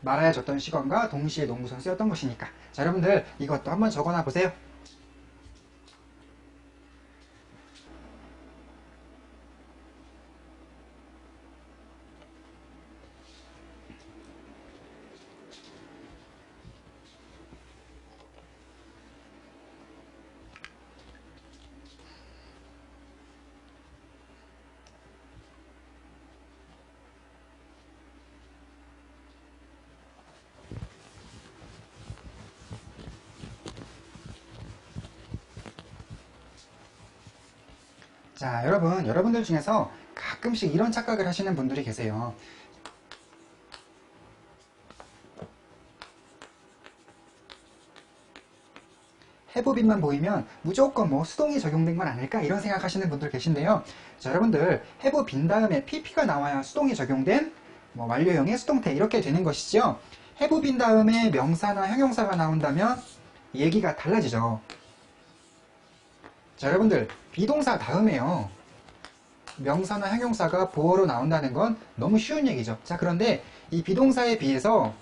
말하여졌던 시간과 동시에 농구 선수였던 것이니까. 자, 여러분들 이것도 한번 적어놔 보세요. 자, 여러분들 중에서 가끔씩 이런 착각을 하시는 분들이 계세요. 해부빈만 보이면 무조건 뭐 수동이 적용된 건 아닐까 이런 생각하시는 분들 계신데요. 자, 여러분들 해부빈 다음에 pp가 나와야 수동이 적용된 뭐 완료형의 수동태 이렇게 되는 것이죠. 해부빈 다음에 명사나 형용사가 나온다면 얘기가 달라지죠. 자, 여러분들 비동사 다음에요 명사나 형용사가 보어로 나온다는 건 너무 쉬운 얘기죠. 자, 그런데 이 비동사에 비해서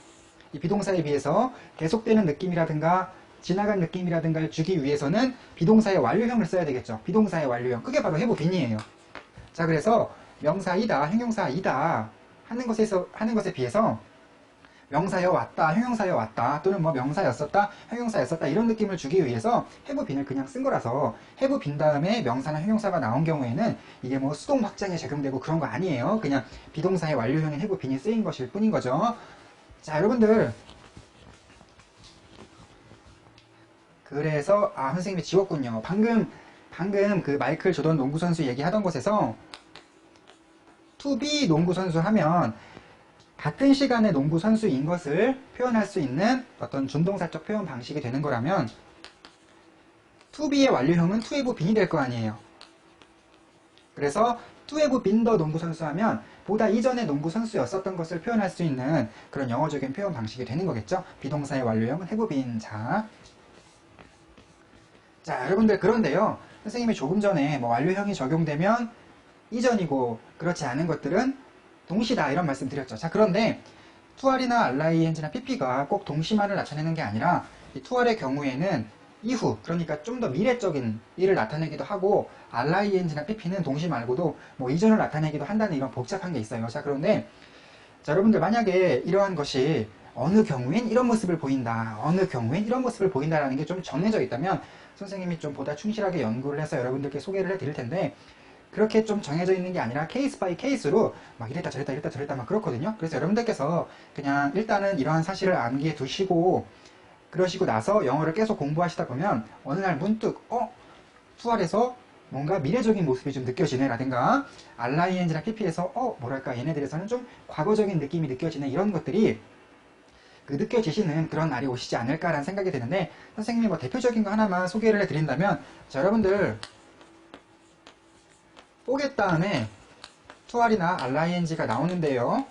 계속되는 느낌이라든가 지나간 느낌이라든가를 주기 위해서는 비동사의 완료형을 써야 되겠죠. 비동사의 완료형, 그게 바로 해부빈이에요. 자, 그래서 명사이다, 형용사이다 하는 것에 비해서 명사여 왔다, 형용사여 왔다, 또는 뭐 명사였었다, 형용사였었다 이런 느낌을 주기 위해서 해부빈을 그냥 쓴 거라서 해부빈 다음에 명사나 형용사가 나온 경우에는 이게 뭐 수동 확장에 적용되고 그런 거 아니에요. 그냥 비동사의 완료형인 해부빈이 쓰인 것일 뿐인 거죠. 자, 여러분들 그래서 선생님이 지웠군요. 방금 그 마이클 조던 농구 선수 얘기하던 곳에서 to be 농구 선수 하면 같은 시간에 농구 선수인 것을 표현할 수 있는 어떤 준동사적 표현 방식이 되는 거라면 to be의 완료형은 to have been이 될 거 아니에요. 그래서 to have been the 농구 선수 하면 보다 이전에 농구 선수였었던 것을 표현할 수 있는 그런 영어적인 표현 방식이 되는 거겠죠. 비동사의 완료형은 have been. 자, 자, 여러분들 그런데요. 선생님이 조금 전에 뭐 완료형이 적용되면 이전이고 그렇지 않은 것들은 동시다 이런 말씀 드렸죠. 자, 그런데 투알이나 RING나 PP가 꼭 동시만을 나타내는 게 아니라 이 투알의 경우에는 이후, 그러니까 좀 더 미래적인 일을 나타내기도 하고 RING나 PP는 동시 말고도 뭐 이전을 나타내기도 한다는 이런 복잡한 게 있어요. 자, 그런데 자, 여러분들 만약에 이러한 것이 어느 경우엔 이런 모습을 보인다, 어느 경우엔 이런 모습을 보인다라는 게 좀 정해져 있다면 선생님이 좀 보다 충실하게 연구를 해서 여러분들께 소개를 해 드릴 텐데 그렇게 좀 정해져 있는 게 아니라 케이스 바이 케이스로 막 이랬다 저랬다 이랬다 저랬다 막 그렇거든요. 그래서 여러분들께서 그냥 일단은 이러한 사실을 암기해 두시고 그러시고 나서 영어를 계속 공부하시다 보면 어느 날 문득 투알에서 뭔가 미래적인 모습이 좀 느껴지네 라든가 RING나 PP에서 뭐랄까 얘네들에서는 좀 과거적인 느낌이 느껴지네 이런 것들이 그 느껴지시는 그런 날이 오시지 않을까라는 생각이 드는데 선생님이 뭐 대표적인 거 하나만 소개를 해드린다면 자, 여러분들 포겟 다음에 투알이나 RING가 나오는데요.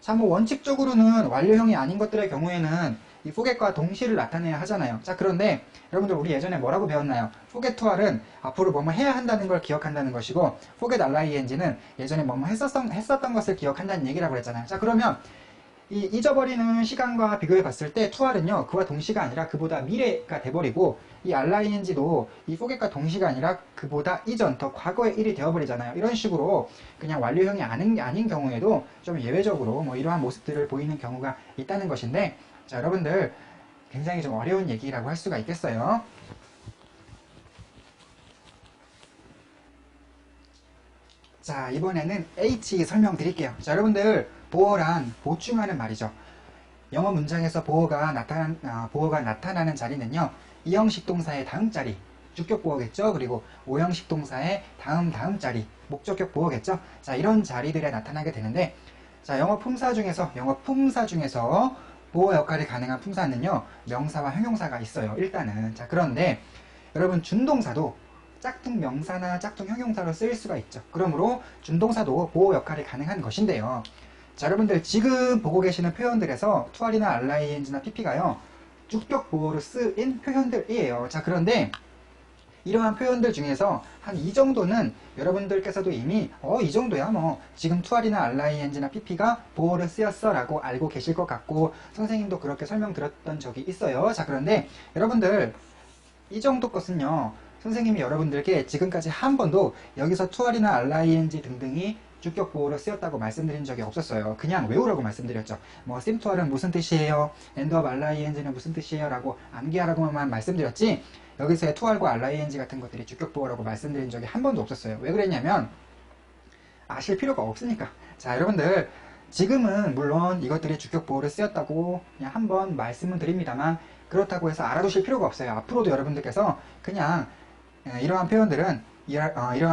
자, 뭐 원칙적으로는 완료형이 아닌 것들의 경우에는 이 포겟과 동시를 나타내야 하잖아요. 자, 그런데 여러분들 우리 예전에 뭐라고 배웠나요? 포겟 투알은 앞으로 뭐뭐 해야 한다는 걸 기억한다는 것이고 포겟 RING는 예전에 뭐뭐 했었던 것을 기억한다는 얘기라고 그랬잖아요. 자, 그러면 이 잊어버리는 시간과 비교해 봤을 때 투알은요 그와 동시가 아니라 그보다 미래가 돼버리고 이 RING도 이 포겟과 동시가 아니라 그보다 이전 더 과거의 일이 되어버리잖아요. 이런 식으로 그냥 완료형이 아닌 경우에도 좀 예외적으로 뭐 이러한 모습들을 보이는 경우가 있다는 것인데 자, 여러분들 굉장히 좀 어려운 얘기라고 할 수가 있겠어요. 자, 이번에는 H 설명드릴게요. 자, 여러분들 보어란 보충하는 말이죠. 영어 문장에서 보어가 나타나는 자리는요. 이형식 동사의 다음 자리, 주격 보어겠죠. 그리고 오형식 동사의 다음 자리, 목적격 보어겠죠. 자, 이런 자리들에 나타나게 되는데 자, 영어 품사 중에서 보어 역할이 가능한 품사는요. 명사와 형용사가 있어요. 일단은. 자, 그런데 여러분 준동사도 짝퉁 명사나 짝퉁 형용사로 쓰일 수가 있죠. 그러므로 준동사도 보호 역할이 가능한 것인데요. 자, 여러분들 지금 보고 계시는 표현들에서 투알이나 RING나 PP가요. 주격 보호로 쓰인 표현들이에요. 자, 그런데 이러한 표현들 중에서 한 이 정도는 여러분들께서도 이미 이 정도야 뭐 지금 투알이나 RING나 PP가 보호를 쓰였어 라고 알고 계실 것 같고 선생님도 그렇게 설명드렸던 적이 있어요. 자, 그런데 여러분들 이 정도 것은요. 선생님이 여러분들께 지금까지 한 번도 여기서 투알이나 RING 등등이 주격 보호로 쓰였다고 말씀드린 적이 없었어요. 그냥 외우라고 말씀드렸죠. 뭐 심투알은 무슨 뜻이에요? end of RING는 무슨 뜻이에요? 라고 암기하라고만 말씀드렸지 여기서의 투알과 RING 같은 것들이 주격 보호라고 말씀드린 적이 한 번도 없었어요. 왜 그랬냐면 아실 필요가 없으니까. 자, 여러분들 지금은 물론 이것들이 주격 보호를 쓰였다고 그냥 한번 말씀은 드립니다만 그렇다고 해서 알아두실 필요가 없어요. 앞으로도 여러분들께서 그냥 이러한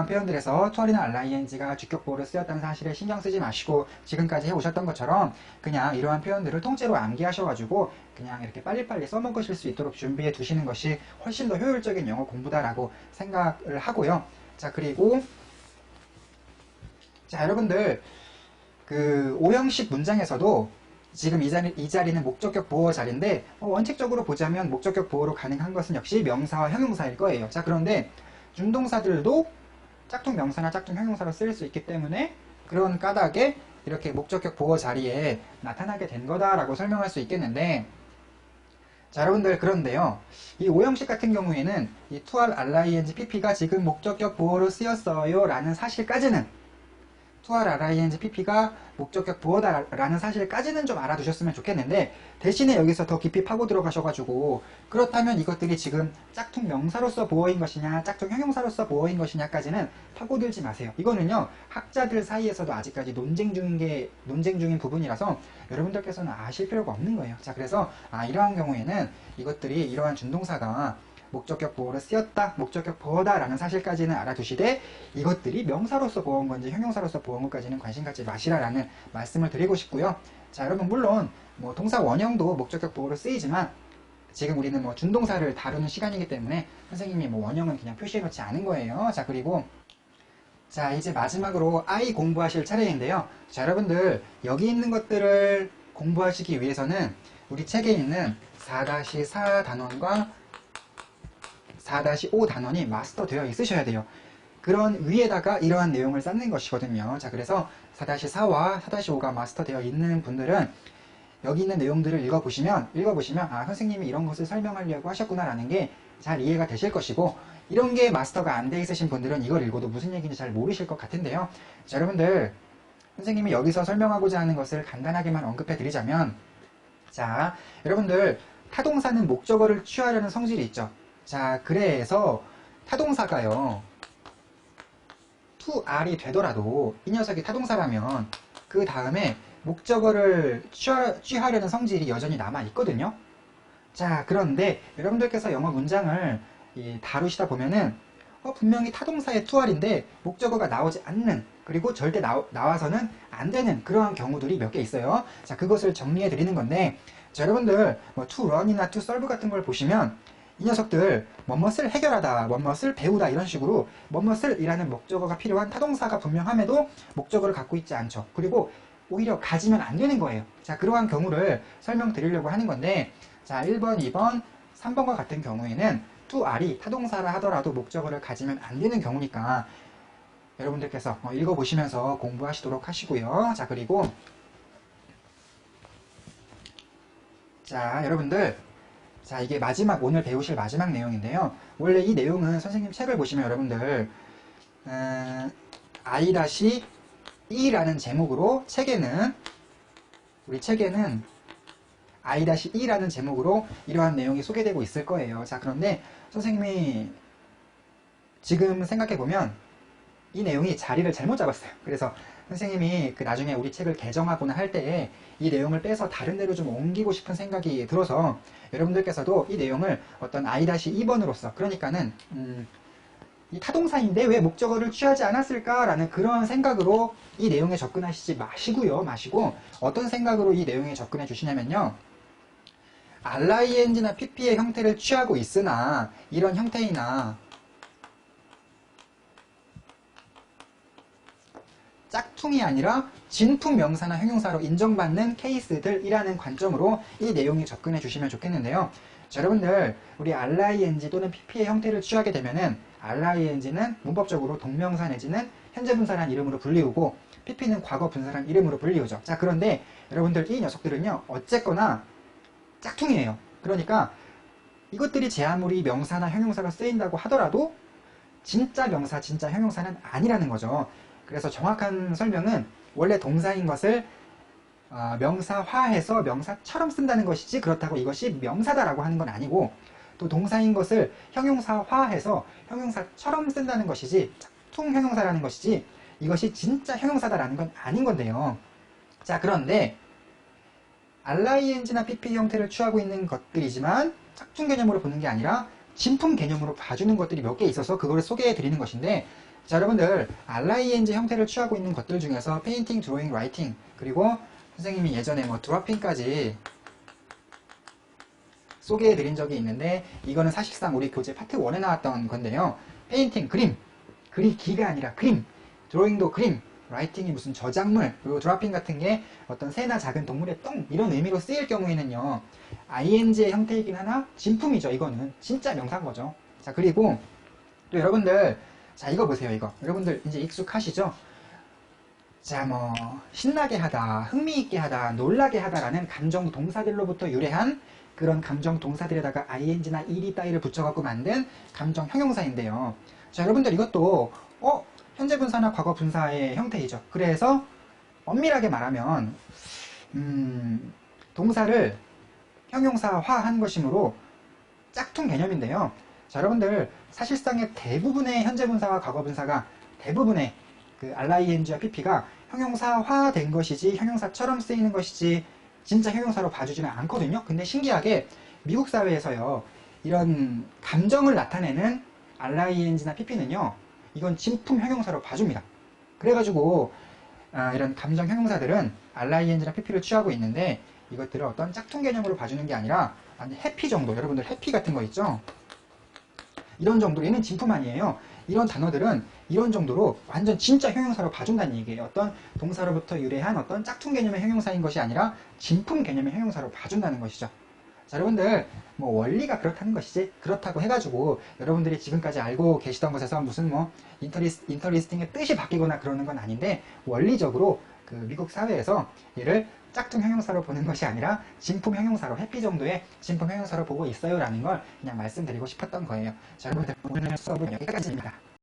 표현들에서 투알이나 RING가 주격 보호를 쓰였다는 사실에 신경 쓰지 마시고 지금까지 해오셨던 것처럼 그냥 이러한 표현들을 통째로 암기하셔가지고 그냥 이렇게 빨리빨리 써먹으실 수 있도록 준비해 두시는 것이 훨씬 더 효율적인 영어 공부다라고 생각을 하고요. 자, 그리고 자, 여러분들 그 오형식 문장에서도 지금 이 자리는 목적격 보호 자리인데 원칙적으로 보자면 목적격 보호로 가능한 것은 역시 명사와 형용사일 거예요. 자, 그런데 준동사들도 짝퉁 명사나 짝퉁 형용사로 쓰일 수 있기 때문에 그런 까닭에 이렇게 목적격 보호 자리에 나타나게 된 거다라고 설명할 수 있겠는데 자, 여러분들 그런데요. 이 오형식 같은 경우에는 이 투알 RING PP가 지금 목적격 보호로 쓰였어요 라는 사실까지는 투알 RING PP가 목적격 보호다라는 사실까지는 좀 알아두셨으면 좋겠는데 대신에 여기서 더 깊이 파고 들어가셔가지고 그렇다면 이것들이 지금 짝퉁 명사로서 보호인 것이냐 짝퉁 형용사로서 보호인 것이냐까지는 파고들지 마세요. 이거는요 학자들 사이에서도 아직까지 논쟁 중인 부분이라서 여러분들께서는 아실 필요가 없는 거예요. 자, 그래서 이러한 경우에는 이것들이 이러한 준동사가 목적격 보호를 쓰였다, 목적격 보호다 라는 사실까지는 알아두시되 이것들이 명사로서 보호한 건지 형용사로서 보호한 것까지는 관심 갖지 마시라라는 말씀을 드리고 싶고요. 자, 여러분 물론 뭐 동사 원형도 목적격 보호로 쓰이지만 지금 우리는 뭐 준동사를 다루는 시간이기 때문에 선생님이 뭐 원형은 그냥 표시해 놓지 않은 거예요. 자, 그리고 자, 이제 마지막으로 I 공부하실 차례인데요. 자, 여러분들 여기 있는 것들을 공부하시기 위해서는 우리 책에 있는 4-4 단원과 4-5 단원이 마스터 되어 있으셔야 돼요. 그런 위에다가 이러한 내용을 쌓는 것이거든요. 자, 그래서 4-4와 4-5가 마스터 되어 있는 분들은 여기 있는 내용들을 읽어보시면 아, 선생님이 이런 것을 설명하려고 하셨구나 라는 게 잘 이해가 되실 것이고, 이런 게 마스터가 안 돼 있으신 분들은 이걸 읽어도 무슨 얘기인지 잘 모르실 것 같은데요. 자, 여러분들, 선생님이 여기서 설명하고자 하는 것을 간단하게만 언급해 드리자면, 자, 여러분들, 타동사는 목적어를 취하려는 성질이 있죠. 자, 그래서 타동사가요, to are이 되더라도 이 녀석이 타동사라면 그 다음에 목적어를 취하려는 성질이 여전히 남아 있거든요. 자, 그런데 여러분들께서 영어 문장을 다루시다 보면은 분명히 타동사의 to are인데 목적어가 나오지 않는, 그리고 절대 나와서는 안 되는 그러한 경우들이 몇 개 있어요. 자, 그것을 정리해 드리는 건데, 자, 여러분들 뭐 to run이나 to solve 같은 걸 보시면 이 녀석들 뭐뭇을 해결하다, 뭐뭇을 배우다 이런 식으로 뭐뭇을 이라는 목적어가 필요한 타동사가 분명함에도 목적어를 갖고 있지 않죠. 그리고 오히려 가지면 안 되는 거예요. 자, 그러한 경우를 설명드리려고 하는 건데, 자, 1번, 2번, 3번과 같은 경우에는 to are이 타동사라 하더라도 목적어를 가지면 안 되는 경우니까 여러분들께서 읽어보시면서 공부하시도록 하시고요. 자, 그리고 자, 여러분들, 자, 이게 오늘 배우실 마지막 내용인데요. 원래 이 내용은 선생님 책을 보시면 여러분들 I-E라는 제목으로 우리 책에는 I-E라는 제목으로 이러한 내용이 소개되고 있을 거예요. 자, 그런데 선생님이 지금 생각해보면 이 내용이 자리를 잘못 잡았어요. 그래서 선생님이 나중에 우리 책을 개정하거나 할 때에 이 내용을 빼서 다른 데로 좀 옮기고 싶은 생각이 들어서 여러분들께서도 이 내용을 어떤 I-2번으로서, 그러니까는 이 타동사인데 왜 목적어를 취하지 않았을까라는 그런 생각으로 이 내용에 접근하시지 마시고 어떤 생각으로 이 내용에 접근해 주시냐면요, RING나 PP의 형태를 취하고 있으나 이런 형태이나 짝퉁이 아니라 진품 명사나 형용사로 인정받는 케이스들이라는 관점으로 이 내용에 접근해 주시면 좋겠는데요. 자, 여러분들, 우리 RING 또는 PP의 형태를 취하게 되면은 RING는 문법적으로 동명사 내지는 현재 분사란 이름으로 불리우고 PP는 과거 분사란 이름으로 불리우죠. 자, 그런데 여러분들 이 녀석들은요, 어쨌거나 짝퉁이에요. 그러니까 이것들이 제 아무리 명사나 형용사가 쓰인다고 하더라도 진짜 명사, 진짜 형용사는 아니라는 거죠. 그래서 정확한 설명은 원래 동사인 것을 명사화해서 명사처럼 쓴다는 것이지, 그렇다고 이것이 명사다라고 하는 건 아니고, 또 동사인 것을 형용사화해서 형용사처럼 쓴다는 것이지 짝퉁 형용사라는 것이지 이것이 진짜 형용사다라는 건 아닌 건데요. 자, 그런데 RING나 PP 형태를 취하고 있는 것들이지만 짝퉁 개념으로 보는 게 아니라 진품 개념으로 봐주는 것들이 몇 개 있어서 그거를 소개해 드리는 것인데, 자, 여러분들 RING 형태를 취하고 있는 것들 중에서 페인팅, 드로잉, 라이팅, 그리고 선생님이 예전에 드라핑까지 소개해 드린 적이 있는데, 이거는 사실상 우리 교재 파트 1에 나왔던 건데요. 페인팅, 그림, 그리기가 아니라 그림, 드로잉도 그림, 라이팅이 무슨 저작물, 그리고 드라핑 같은 게 어떤 새나 작은 동물의 똥 이런 의미로 쓰일 경우에는요, ING의 형태이긴 하나 진품이죠. 이거는 진짜 명사인 거죠. 자, 그리고 또 여러분들, 자, 이거 보세요. 이거 여러분들 이제 익숙하시죠? 자, 신나게 하다, 흥미있게 하다, 놀라게 하다라는 감정 동사들로부터 유래한 그런 감정 동사들에다가 ing나 ed 따위를 붙여갖고 만든 감정 형용사인데요. 자, 여러분들 이것도 현재 분사나 과거 분사의 형태이죠. 그래서 엄밀하게 말하면 동사를 형용사화한 것이므로 짝퉁 개념인데요. 자, 여러분들 사실상의 대부분의 현재 분사와 과거 분사가, 대부분의 그 RING와 PP가 형용사화된 것이지 형용사처럼 쓰이는 것이지 진짜 형용사로 봐주지는 않거든요. 근데 신기하게 미국 사회에서요, 이런 감정을 나타내는 RING나 PP는요, 이건 진품 형용사로 봐줍니다. 그래가지고 이런 감정 형용사들은 RING나 PP를 취하고 있는데, 이것들을 어떤 짝퉁 개념으로 봐주는 게 아니라 해피 정도, 여러분들 해피 같은 거 있죠? 이런 정도, 얘는 진품 아니에요. 이런 단어들은 이런 정도로 완전 진짜 형용사로 봐준다는 얘기예요. 어떤 동사로부터 유래한 어떤 짝퉁 개념의 형용사인 것이 아니라 진품 개념의 형용사로 봐준다는 것이죠. 자, 여러분들 뭐 원리가 그렇다는 것이지, 그렇다고 해가지고 여러분들이 지금까지 알고 계시던 것에서 무슨 뭐 인터리스팅의 뜻이 바뀌거나 그러는 건 아닌데, 원리적으로 그 미국 사회에서 얘를 짝퉁 형용사로 보는 것이 아니라 진품 형용사로, 해피 정도의 진품 형용사로 보고 있어요 라는 걸 그냥 말씀드리고 싶었던 거예요. 자, 여러분들 오늘 수업은 여기까지입니다.